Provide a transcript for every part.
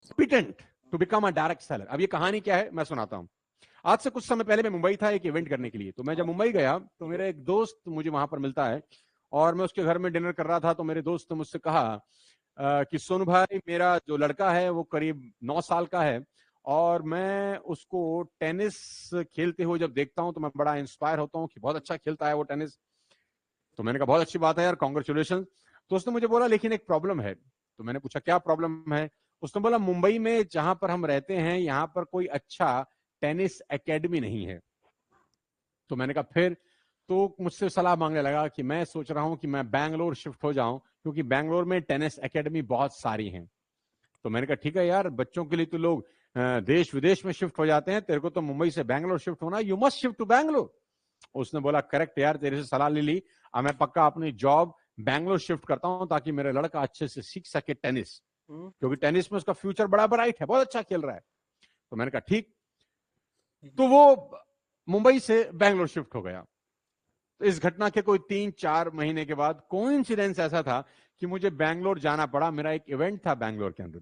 competent to become a direct seller. अब ये कहानी क्या है मैं सुनाता हूं। आज से कुछ समय पहले मैं मुंबई था एक इवेंट करने के लिए। तो मैं जब मुंबई गया तो मेरा एक दोस्त मुझे वहां पर मिलता है और मैं उसके घर में डिनर कर रहा था। तो मेरे दोस्त ने मुझसे कहा कि सोनू भाई, मेरा जो लड़का है वो करीब 9 साल का है और मैं उसको टेनिस खेलते हुए जब देखता हूं तो मैं बड़ा इंस्पायर होता हूं कि बहुत अच्छा खेलता है वो टेनिस। तो मैंने कहा बहुत अच्छी बात है यार, कॉन्ग्रेचुलेशन। तो उसने मुझे बोला लेकिन एक प्रॉब्लम है। तो मैंने पूछा क्या प्रॉब्लम है। उसने बोला मुंबई में जहां पर हम रहते हैं यहाँ पर कोई अच्छा टेनिस एकेडमी नहीं है। तो मैंने कहा फिर। तो मुझसे सलाह मांगने लगा कि मैं सोच रहा हूं कि मैं बैंगलोर शिफ्ट हो जाऊं क्योंकि बैंगलोर में टेनिस एकेडमी बहुत सारी हैं। तो मैंने कहा ठीक है यार, बच्चों के लिए तो लोग देश विदेश में शिफ्ट हो जाते हैं, तेरे को तो मुंबई से बैंगलोर शिफ्ट होना, you must shift to Bangalore. उसने बोला करेक्ट यार, तेरे से सलाह ले ली, अब मैं पक्का अपनी जॉब बैंगलोर शिफ्ट करता हूं ताकि मेरा लड़का अच्छे से सीख सके टेनिस, क्योंकि टेनिस में उसका फ्यूचर बड़ा ब्राइट है, बहुत अच्छा खेल रहा है। तो मैंने कहा ठीक। तो वो मुंबई से बैंगलोर शिफ्ट हो गया। तो इस घटना के कोई 3-4 महीने के बाद कोइंसिडेंस ऐसा था कि मुझे बैंगलोर जाना पड़ा, मेरा एक इवेंट था बैंगलोर के अंदर।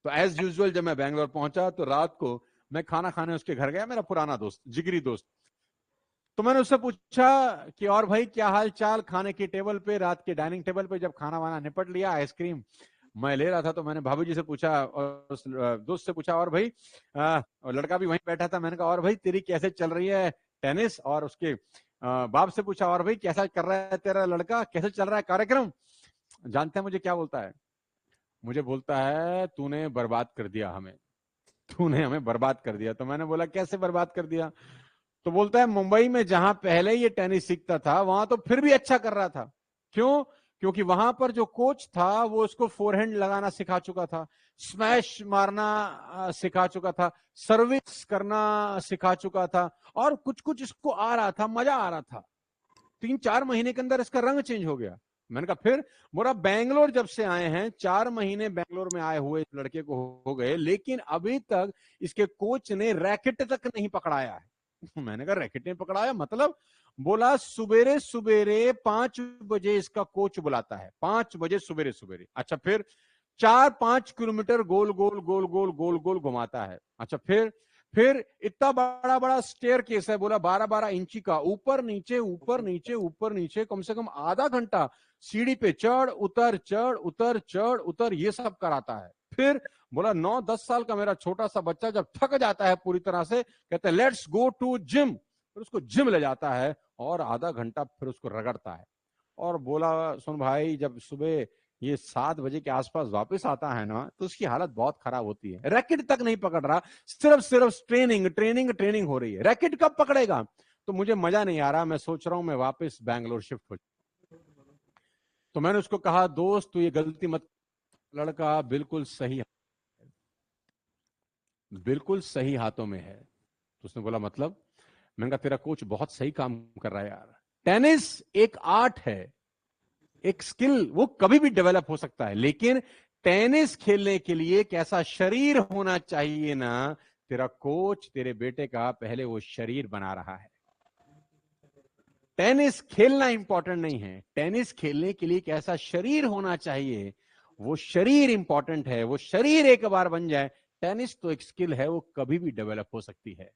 तो एज यूजुअल जब मैं बैंगलोर पहुंचा तो रात को मैं खाना खाने उसके घर गया, मेरा पुराना दोस्त, जिगरी दोस्त। तो मैंने उससे पूछा कि और भाई क्या हाल चाल। खाने की टेबल पे, रात के डाइनिंग टेबल पे जब खाना वाना निपट लिया, आइसक्रीम मैं ले रहा था, तो मैंने भाभी जी से पूछा और उस दोस्त से पूछा और भाई और लड़का भी वहीं बैठा था। मैंने कहा और भाई तेरी कैसे चल रही है टेनिस। और उसके बाप से पूछा और भाई कैसा कर रहा है तेरा लड़का, कैसे चल रहा है कार्यक्रम। जानते हैं मुझे क्या बोलता है? मुझे बोलता है तूने बर्बाद कर दिया हमें, तूने हमें बर्बाद कर दिया। तो मैंने बोला कैसे बर्बाद कर दिया? तो बोलता है मुंबई में जहां पहले ये टेनिस सीखता था वहां तो फिर भी अच्छा कर रहा था। क्यों? क्योंकि वहां पर जो कोच था वो उसको फोरहैंड लगाना सिखा चुका था, स्मैश मारना सिखा चुका था, सर्विस करना सिखा चुका था, और कुछ कुछ इसको आ रहा था, मजा आ रहा था। 3-4 महीने के अंदर इसका रंग चेंज हो गया। मैंने कहा फिर? बोला बैंगलोर जब से आए हैं, 4 महीने बैंगलोर में आए हुए इस लड़के को हो गए, लेकिन अभी तक इसके कोच ने रैकेट तक नहीं पकड़ाया है। मैंने कहा रैकेट नहीं पकड़ाया मतलब? बोला सुबेरे सुबेरे 5 बजे इसका कोच बुलाता है, 5 बजे सुबेरे सुबेरे। अच्छा फिर 4-5 किलोमीटर गोल गोल गोल गोल गोल गोल घुमाता है। अच्छा फिर इतना बड़ा बड़ा स्टेयर केस है, बोला 12-12 इंची का, ऊपर नीचे ऊपर नीचे ऊपर नीचे, कम से कम आधा घंटा सीढ़ी पे चढ़ उतर ये सब कराता है। फिर बोला 9-10 साल का मेरा छोटा सा बच्चा जब थक जाता है पूरी तरह से, कहते हैं लेट्स गो टू जिम, फिर उसको जिम ले जाता है और आधा घंटा फिर उसको रगड़ता है। और बोला सुन भाई, जब सुबह ये 7 बजे के आसपास वापस आता है ना तो उसकी हालत बहुत खराब होती है। रैकेट तक नहीं पकड़ रहा, सिर्फ ट्रेनिंग ट्रेनिंग ट्रेनिंग हो रही है, रैकेट कब पकड़ेगा? तो मुझे मजा नहीं आ रहा, मैं सोच रहा हूं मैं वापस बैंगलोर शिफ्ट हो। तो मैंने उसको कहा दोस्त तू ये गलती मत, लड़का बिल्कुल सही, बिल्कुल सही हाथों में है। तो उसने बोला मतलब? मैंने कहा तेरा कोच बहुत सही काम कर रहा है यार। टेनिस एक आर्ट है, एक स्किल, वो कभी भी डेवलप हो सकता है, लेकिन टेनिस खेलने के लिए कैसा शरीर होना चाहिए ना, तेरा कोच तेरे बेटे का पहले वो शरीर बना रहा है। टेनिस खेलना इंपॉर्टेंट नहीं है, टेनिस खेलने के लिए कैसा शरीर होना चाहिए, वो शरीर इंपॉर्टेंट है। वो शरीर एक बार बन जाए, टेनिस तो एक स्किल है, वो कभी भी डेवलप हो सकती है।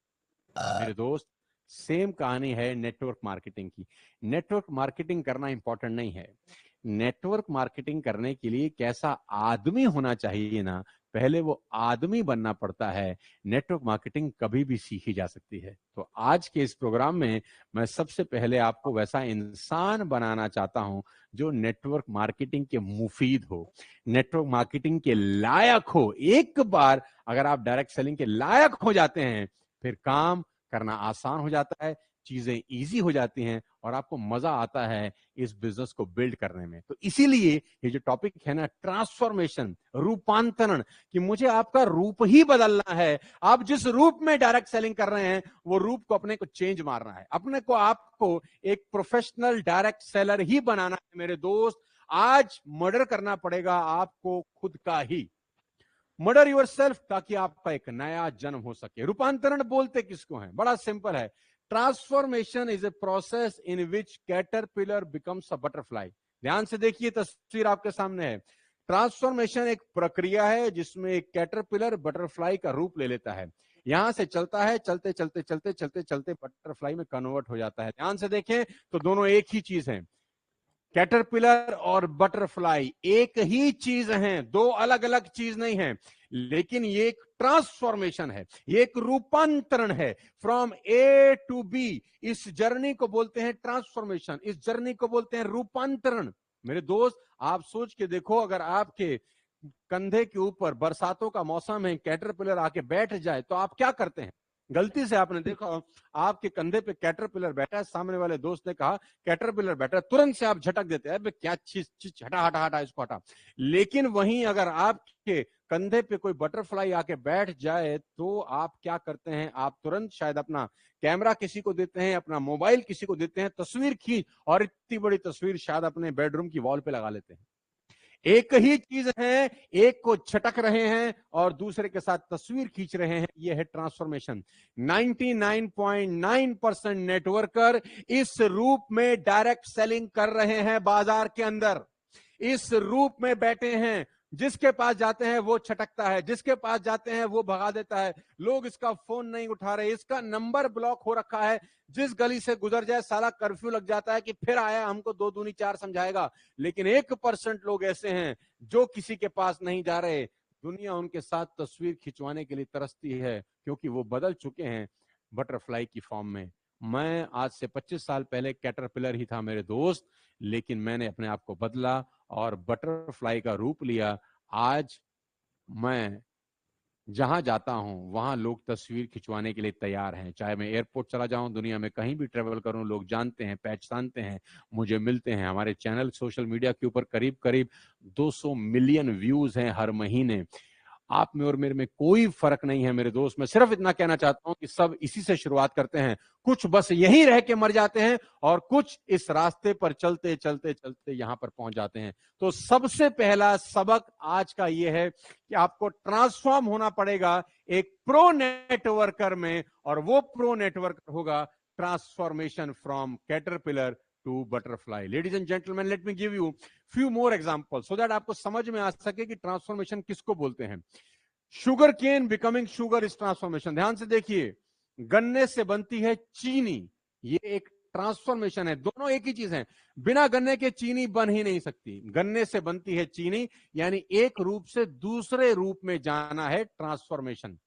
मेरे दोस्त, सेम कहानी है नेटवर्क मार्केटिंग की। नेटवर्क मार्केटिंग करना इंपॉर्टेंट नहीं है, नेटवर्क मार्केटिंग करने के लिए कैसा आदमी होना चाहिए ना, पहले वो आदमी बनना पड़ता है। नेटवर्क मार्केटिंग कभी भी सीखी जा सकती है। तो आज के इस प्रोग्राम में मैं सबसे पहले आपको वैसा इंसान बनाना चाहता हूं जो नेटवर्क मार्केटिंग के मुफीद हो, नेटवर्क मार्केटिंग के लायक हो। एक बार अगर आप डायरेक्ट सेलिंग के लायक हो जाते हैं, फिर काम करना आसान हो जाता है, चीजें इजी हो जाती हैं और आपको मजा आता है इस बिजनेस को बिल्ड करने में। तो इसीलिए ये जो टॉपिक है ना, ट्रांसफॉर्मेशन, रूपांतरण, कि मुझे आपका रूप ही बदलना है। आप जिस रूप में डायरेक्ट सेलिंग कर रहे हैं वो रूप को अपने को चेंज मारना है, अपने को आपको एक प्रोफेशनल डायरेक्ट सेलर ही बनाना है। मेरे दोस्त, आज मर्डर करना पड़ेगा आपको खुद का ही, मर्डर योर सेल्फ, ताकि आपका एक नया जन्म हो सके। रूपांतरण बोलते किसको है? बड़ा सिंपल है, transformation is a process in which caterpillar becomes a butterfly. ध्यान से देखिए, तस्वीर आपके सामने है। ट्रांसफॉर्मेशन एक प्रक्रिया है जिसमें एक कैटरपिलर बटरफ्लाई का रूप ले लेता है, यहां से चलता है, चलते चलते चलते चलते चलते बटरफ्लाई में कन्वर्ट हो जाता है। ध्यान से देखें तो दोनों एक ही चीज है, कैटरपिलर और बटरफ्लाई एक ही चीज हैं, दो अलग अलग चीज नहीं है, लेकिन ये एक ट्रांसफॉर्मेशन है, ये एक रूपांतरण है फ्रॉम ए टू बी। इस जर्नी को बोलते हैं ट्रांसफॉर्मेशन, इस जर्नी को बोलते हैं रूपांतरण। मेरे दोस्त, आप सोच के देखो, अगर आपके कंधे के ऊपर बरसातों का मौसम है, कैटरपिलर आके बैठ जाए तो आप क्या करते हैं? गलती से आपने देखा आपके कंधे पे कैटरपिलर बैठा है, सामने वाले दोस्त ने कहा कैटरपिलर बैठा है, तुरंत से आप झटक देते हैं, क्या चीज चीज, हटा हटा हटा इसको हटा। लेकिन वहीं अगर आपके कंधे पे कोई बटरफ्लाई आके बैठ जाए तो आप क्या करते हैं? आप तुरंत शायद अपना कैमरा किसी को देते हैं, अपना मोबाइल किसी को देते हैं, तस्वीर खींच, और इतनी बड़ी तस्वीर शायद अपने बेडरूम की वॉल पे लगा लेते हैं। एक ही चीज है, एक को छटक रहे हैं और दूसरे के साथ तस्वीर खींच रहे हैं, यह है ट्रांसफॉर्मेशन। 99.9% नेटवर्कर इस रूप में डायरेक्ट सेलिंग कर रहे हैं बाजार के अंदर, इस रूप में बैठे हैं। जिसके पास जाते हैं वो छटकता है, जिसके पास जाते हैं वो भगा देता है, लोग इसका फोन नहीं उठा रहे, इसका नंबर ब्लॉक हो रखा है, जिस गली से गुजर जाए साला कर्फ्यू लग जाता है कि फिर आया हमको 2 दूनी 4 समझाएगा। लेकिन 1% लोग ऐसे हैं जो किसी के पास नहीं जा रहे, दुनिया उनके साथ तस्वीर खिंचवाने के लिए तरसती है, क्योंकि वो बदल चुके हैं बटरफ्लाई की फॉर्म में। मैं आज से 25 साल पहले कैटरपिलर ही था मेरे दोस्त, लेकिन मैंने अपने आप को बदला और बटरफ्लाई का रूप लिया। आज मैं जहां जाता हूं वहां लोग तस्वीर खिंचवाने के लिए तैयार हैं, चाहे मैं एयरपोर्ट चला जाऊं, दुनिया में कहीं भी ट्रेवल करूं, लोग जानते हैं, पहचानते हैं, मुझे मिलते हैं। हमारे चैनल सोशल मीडिया के ऊपर करीब करीब 200 मिलियन व्यूज हैं हर महीने। आप में और मेरे में कोई फर्क नहीं है मेरे दोस्त। मैं सिर्फ इतना कहना चाहता हूं कि सब इसी से शुरुआत करते हैं, कुछ बस यहीं रह के मर जाते हैं और कुछ इस रास्ते पर चलते चलते चलते यहां पर पहुंच जाते हैं। तो सबसे पहला सबक आज का यह है कि आपको ट्रांसफॉर्म होना पड़ेगा एक प्रो नेटवर्कर में, और वो प्रो नेटवर्कर होगा transformation from caterpillar to butterfly. Ladies and gentleman, let me give you few more example so that आपको समझ में आ सके कि ट्रांसफॉर्मेशन किसको बोलते हैं। Sugar cane becoming sugar is transformation. ध्यान से देखिए, गन्ने से बनती है चीनी, ये एक ट्रांसफॉर्मेशन है। दोनों एक ही चीज है, बिना गन्ने के चीनी बन ही नहीं सकती। गन्ने से बनती है चीनी, यानी एक रूप से दूसरे रूप में जाना है, transformation.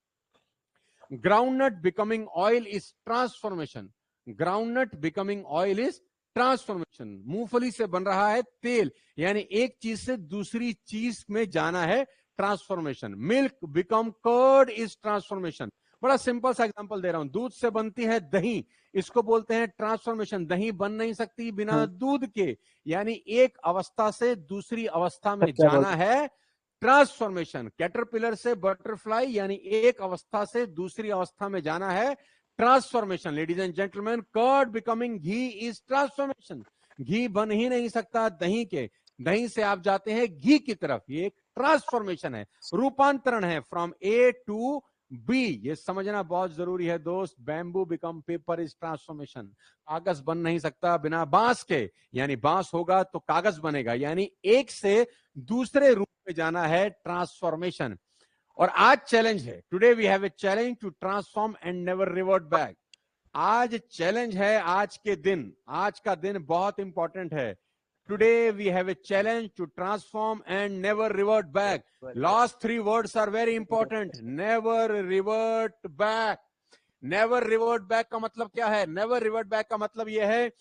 Groundnut becoming oil is transformation. Groundnut becoming oil is transformation. मूंगफली से बन रहा है तेल, यानी एक चीज से दूसरी चीज में जाना है, transformation. Milk become curd is transformation. बड़ा सिंपल सा एग्जांपल दे रहा हूं, दूध से बनती है दही, इसको बोलते हैं ट्रांसफॉर्मेशन। दही बन नहीं सकती बिना दूध के, यानी एक अवस्था से दूसरी अवस्था में जाना है, ट्रांसफॉर्मेशन। कैटरपिलर से बटरफ्लाई, यानी एक अवस्था से दूसरी अवस्था में जाना है, transformation. Ladies and gentleman, curd becoming ghee is transformation. घी बन ही नहीं सकता दही के, दही से आप जाते हैं घी की तरफ, ये एक ट्रांसफॉर्मेशन है, रूपांतरण है फ्रॉम ए टू बी। ये समझना बहुत जरूरी है दोस्त। Bamboo become paper is transformation. कागज बन नहीं सकता बिना बांस के, यानी बांस होगा तो कागज बनेगा, यानी एक से दूसरे रूप में जाना है, ट्रांसफॉर्मेशन। और आज चैलेंज है, today we have a challenge to transform and never revert back. आज चैलेंज है, आज के दिन, आज का दिन बहुत इंपॉर्टेंट है। Today we have a challenge to transform and never revert back. Last 3 words are very important. Never revert back. Never revert back का मतलब क्या है? Never revert back का मतलब यह है,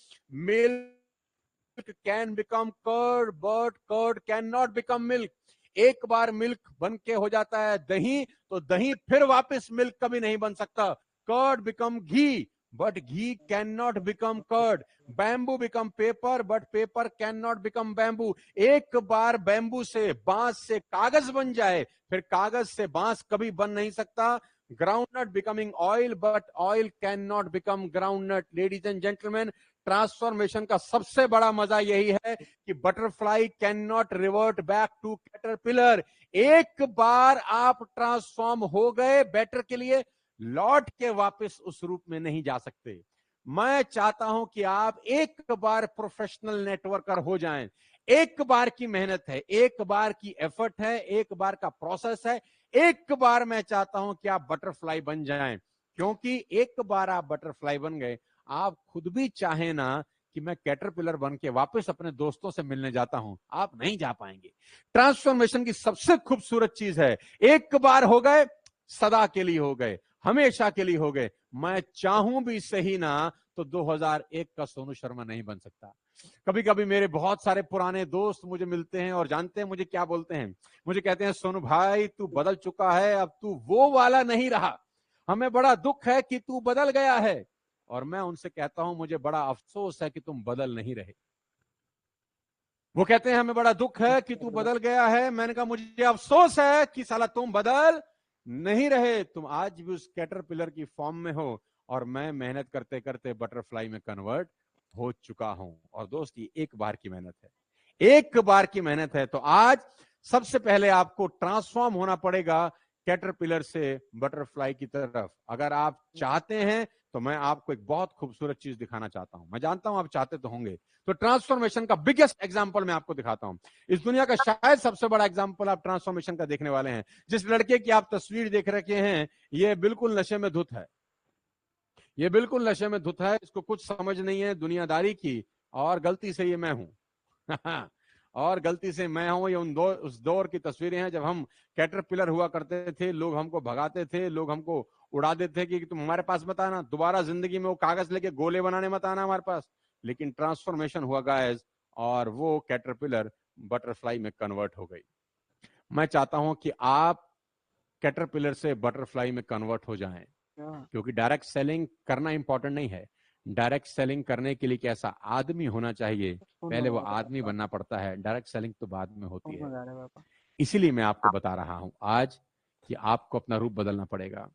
milk can become curd, but curd cannot become milk. एक बार milk बन के हो जाता है दही, तो दही फिर वापस मिल्क कभी नहीं बन सकता। Curd become ghee, but ghee cannot become curd. Bamboo become paper, but paper cannot become bamboo. एक बार बैम्बू से, बांस से कागज बन जाए, फिर कागज से बांस कभी बन नहीं सकता। Groundnut becoming oil, but oil can not become groundnut. Ladies and gentleman, transformation का सबसे बड़ा मजा यही है कि butterfly can not revert back to caterpillar. एक बार आप ट्रांसफॉर्म हो गए बेटर के लिए, लौट के वापस उस रूप में नहीं जा सकते। मैं चाहता हूं कि आप एक बार प्रोफेशनल नेटवर्कर हो जाएं, एक बार की मेहनत है, एक बार की एफर्ट है, एक बार का प्रोसेस है। एक बार मैं चाहता हूं कि आप बटरफ्लाई बन जाएं, क्योंकि एक बार आप बटरफ्लाई बन गए, आप खुद भी चाहे ना कि मैं कैटरपिलर बन के वापस अपने दोस्तों से मिलने जाता हूं, आप नहीं जा पाएंगे। ट्रांसफॉर्मेशन की सबसे खूबसूरत चीज है, एक बार हो गए सदा के लिए हो गए, हमेशा के लिए हो गए। मैं चाहूं भी सही ना तो 2001 का सोनू शर्मा नहीं बन सकता। कभी कभी मेरे बहुत सारे पुराने दोस्त मुझे मिलते हैं और जानते हैं मुझे क्या बोलते हैं। मुझे कहते हैं, सोनू भाई तू बदल चुका है, अब तू वो वाला नहीं रहा, हमें बड़ा दुख है कि तू बदल गया है। और मैं उनसे कहता हूं, मुझे बड़ा अफसोस है कि तुम बदल नहीं रहे। वो कहते हैं, हमें बड़ा दुख है कि तू बदल गया है। मैंने कहा, मुझे अफसोस है कि साला तुम बदल नहीं रहे, तुम आज भी उस कैटरपिलर की फॉर्म में हो, और मैं मेहनत करते करते बटरफ्लाई में कन्वर्ट हो चुका हूं। और दोस्त, ये एक बार की मेहनत है, एक बार की मेहनत है। तो आज सबसे पहले आपको ट्रांसफॉर्म होना पड़ेगा कैटरपिलर से बटरफ्लाई की तरफ। अगर आप चाहते हैं तो मैं आपको एक बहुत खूबसूरत चीज दिखाना चाहता हूं। मैं जानता हूं आप चाहते तो होंगे। तो ट्रांसफॉर्मेशन का बिगेस्ट एग्जांपल मैं आपको दिखाता हूं। इस दुनिया का शायद सबसे बड़ा एग्जांपल आप ट्रांसफॉर्मेशन का देखने वाले हैं। जिस लड़के की आप तस्वीर देख रखे हैं, ये बिल्कुल नशे में धुत है, ये बिल्कुल नशे में धुत है, इसको कुछ समझ नहीं है दुनियादारी की, और गलती से ये मैं हूं और गलती से मैं हूं। ये उस दौर की तस्वीरें हैं जब हम कैटरपिलर हुआ करते थे, लोग हमको भगाते थे, लोग हमको उड़ा देते थे कि तुम हमारे पास मत आना, दोबारा जिंदगी में वो कागज लेके गोले बनाने मत आना हमारे पास। लेकिन ट्रांसफॉर्मेशन हुआ गाइस, और वो कैटरपिलर बटरफ्लाई में कन्वर्ट हो गई। मैं चाहता हूं कि आप कैटरपिलर से बटरफ्लाई में कन्वर्ट हो जाएं, क्योंकि डायरेक्ट सेलिंग करना इंपॉर्टेंट नहीं है। डायरेक्ट सेलिंग करने के लिए कैसा आदमी होना चाहिए, पहले वो आदमी बनना पड़ता है, डायरेक्ट सेलिंग तो बाद में होती है। इसीलिए मैं आपको बता रहा हूं आज कि आपको अपना रूप बदलना पड़ेगा।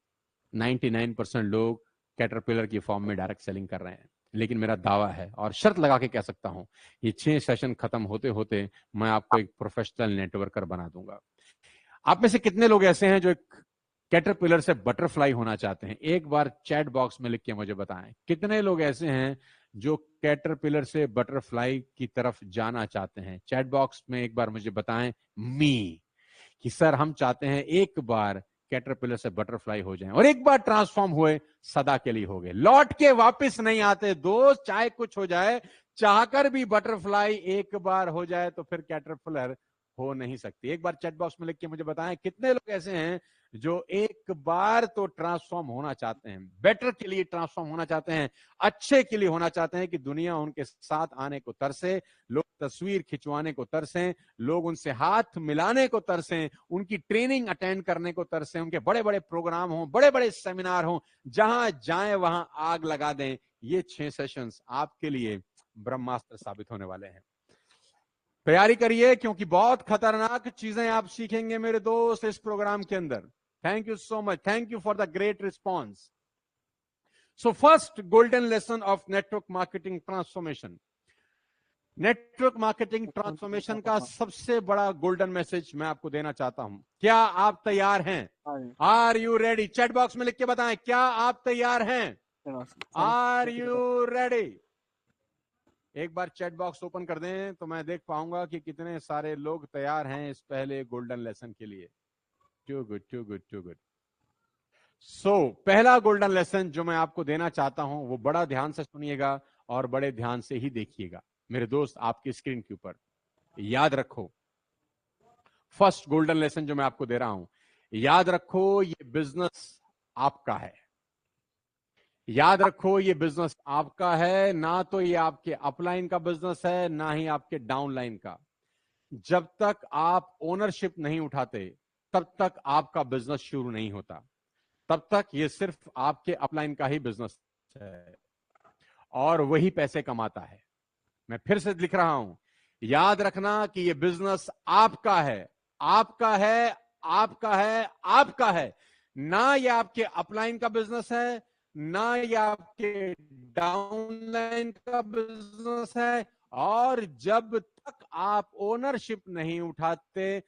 99% लोग कैटरपिलर की फॉर्म में डायरेक्ट सेलिंग कर रहे हैं, लेकिन मेरा दावा है और शर्त लगा के कह सकता हूं, ये 6 सेशन खत्म होते होते मैं आपको एक प्रोफेशनल नेटवर्कर बना दूंगा। आप में से कितने लोग ऐसे हैं जो एक कैटरपिलर से बटरफ्लाई होना चाहते हैं? एक बार चैट बॉक्स में लिख के मुझे बताएं, कितने लोग ऐसे हैं जो कैटरपिलर से बटरफ्लाई की तरफ जाना चाहते हैं? चैट बॉक्स में एक बार मुझे बताएं मी, कि सर हम चाहते हैं एक बार कैटरपिलर से बटरफ्लाई हो जाएं, और एक बार ट्रांसफॉर्म हुए सदा के लिए हो गए, लौट के वापस नहीं आते दोस्त, चाहे कुछ हो जाए। चाहकर भी बटरफ्लाई एक बार हो जाए तो फिर कैटरपिलर हो नहीं सकती। एक बार चैट बॉक्स में लिख के मुझे बताएं, कितने लोग ऐसे हैं जो एक बार तो ट्रांसफॉर्म होना चाहते हैं, बेटर के लिए ट्रांसफॉर्म होना चाहते हैं, अच्छे के लिए होना चाहते हैं, कि दुनिया उनके साथ आने को तरसे, लोग तस्वीर खिंचवाने को तरसें, लोग उनसे हाथ मिलाने को तरसें, उनकी ट्रेनिंग अटेंड करने को तरसें, उनके बड़े बड़े प्रोग्राम हों, बड़े बड़े सेमिनार हों, जहां जाएं वहां आग लगा दें। ये 6 सेशंस आपके लिए ब्रह्मास्त्र साबित होने वाले हैं। तैयारी करिए, क्योंकि बहुत खतरनाक चीजें आप सीखेंगे मेरे दोस्त इस प्रोग्राम के अंदर। Thank you so much, thank you for the great response. So first golden lesson of network marketing transformation. Network marketing transformation का सबसे बड़ा गोल्डन मैसेज मैं आपको देना चाहता हूं। क्या आप तैयार हैं? Are you ready? Chat box में लिख के बताएं, क्या आप तैयार हैं? Are you ready? एक बार चैट बॉक्स ओपन कर दें तो मैं देख पाऊंगा कि कितने सारे लोग तैयार हैं इस पहले गोल्डन लेसन के लिए। Too good, too good, too good. So पहला गोल्डन लेसन जो मैं आपको देना चाहता हूं, वो बड़ा ध्यान से सुनिएगा और बड़े ध्यान से ही देखिएगा मेरे दोस्त, आपकी स्क्रीन के ऊपर। याद रखो, फर्स्ट गोल्डन लेसन जो मैं आपको दे रहा हूं, याद रखो ये बिजनेस आपका है। याद रखो ये बिजनेस आपका है, ना तो ये आपके अपलाइन का बिजनेस है, ना ही आपके डाउनलाइन का। जब तक आप ओनरशिप नहीं उठाते तब तक आपका बिजनेस शुरू नहीं होता, तब तक ये सिर्फ आपके अपलाइन का ही बिजनेस है और वही पैसे कमाता है। मैं फिर से लिख रहा हूं, याद रखना कि ये बिजनेस आपका है, आपका है, आपका है, आपका है। ना ये आपके अपलाइन का बिजनेस है, ना ये आपके डाउनलाइन का बिजनेस है। और जब तक आप ओनरशिप नहीं उठाते